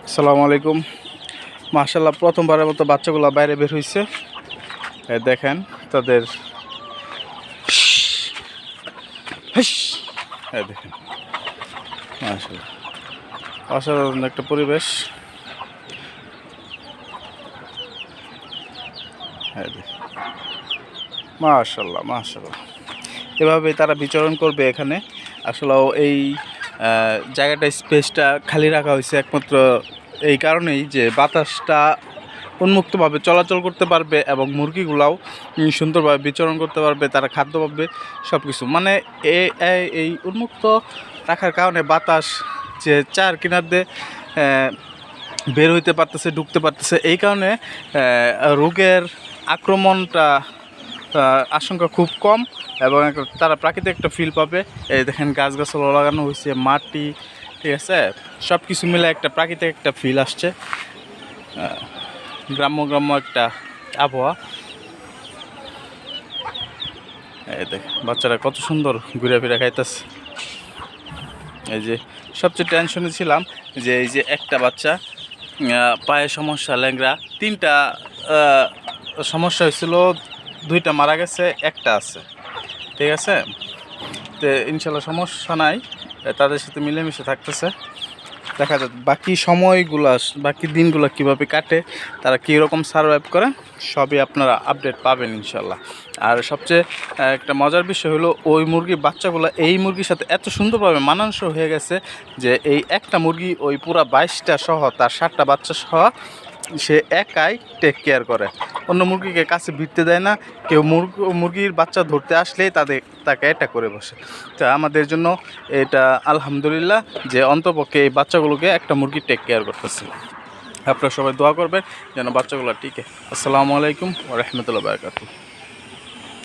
আসসালামু আলাইকুম। মাশাআল্লাহ প্রথমবারের মতো বাচ্চাগুলো বাইরে বের হইছে। দেখেন তাদের দেখেন মাশাআল্লাহ অসাধারণ একটা পরিবেশ। মাশাআল্লাহ মাশাআল্লাহ এভাবেই তারা বিচরণ করবে এখানে। আসলে এই জায়গাটা স্পেসটা খালি রাখা হয়েছে একমাত্র এই কারণেই যে বাতাসটা উন্মুক্তভাবে চলাচল করতে পারবে এবং মুরগিগুলাও সুন্দরভাবে বিচরণ করতে পারবে, তারা খাদ্য পাবে সব কিছু। মানে এই উন্মুক্ত রাখার কারণে বাতাস যে চার কিনার দিয়ে বের হইতে পারতেছে, ঢুকতে পারতেছে, এই কারণে রোগের আক্রমণটা আশঙ্কা খুব কম এবং তারা প্রাকৃতিক একটা ফিল পাবে। এই দেখেন গাছগাছালা লাগানো হয়েছে, মাটি, ঠিক আছে, সব কিছু মিলে একটা প্রাকৃতিক একটা ফিল আসছে, গ্রাম্য গ্রাম্য একটা আবহাওয়া। এই দেখ বাচ্চারা কত সুন্দর ঘুরে ফিরে খাইতেছে। এই যে সবচেয়ে টেনশনে ছিলাম যে এই যে একটা বাচ্চা পায়ে সমস্যা, ল্যাংড়া, তিনটা সমস্যা হয়েছিল, দুইটা মারা গেছে, একটা আছে, ঠিক আছে। তো ইনশাল্লাহ সমস্যা নাই, তাদের সাথে মিলেমিশে থাকতেছে। দেখা যাক বাকি সময়গুলো, বাকি দিনগুলো কীভাবে কাটে, তারা কীরকম সারভাইভ করে, সবই আপনারা আপডেট পাবেন ইনশাল্লাহ। আর সবচেয়ে একটা মজার বিষয় হলো ওই মুরগির বাচ্চাগুলো এই মুরগির সাথে এত সুন্দরভাবে মানানসই হয়ে গেছে যে এই একটা মুরগি ওই পুরা 22টা সহ তার 7টা বাচ্চা সহ সে একাই টেক কেয়ার করে, অন্য মুরগিকে কাছে ভিড়তে দেয় না। কেউ মুরগির বাচ্চা ধরতে আসলেই তাকে অ্যাটাক করে বসে। তা আমাদের জন্য এটা আলহামদুলিল্লাহ যে অন্তপক্ষে এই বাচ্চাগুলোকে একটা মুরগি টেক কেয়ার করতেছে। আপনারা সবাই দোয়া করবেন যেন বাচ্চাগুলো টিকে। আসসালামু আলাইকুম ওয়া রাহমাতুল্লাহি ওয়া বারাকাতুহু।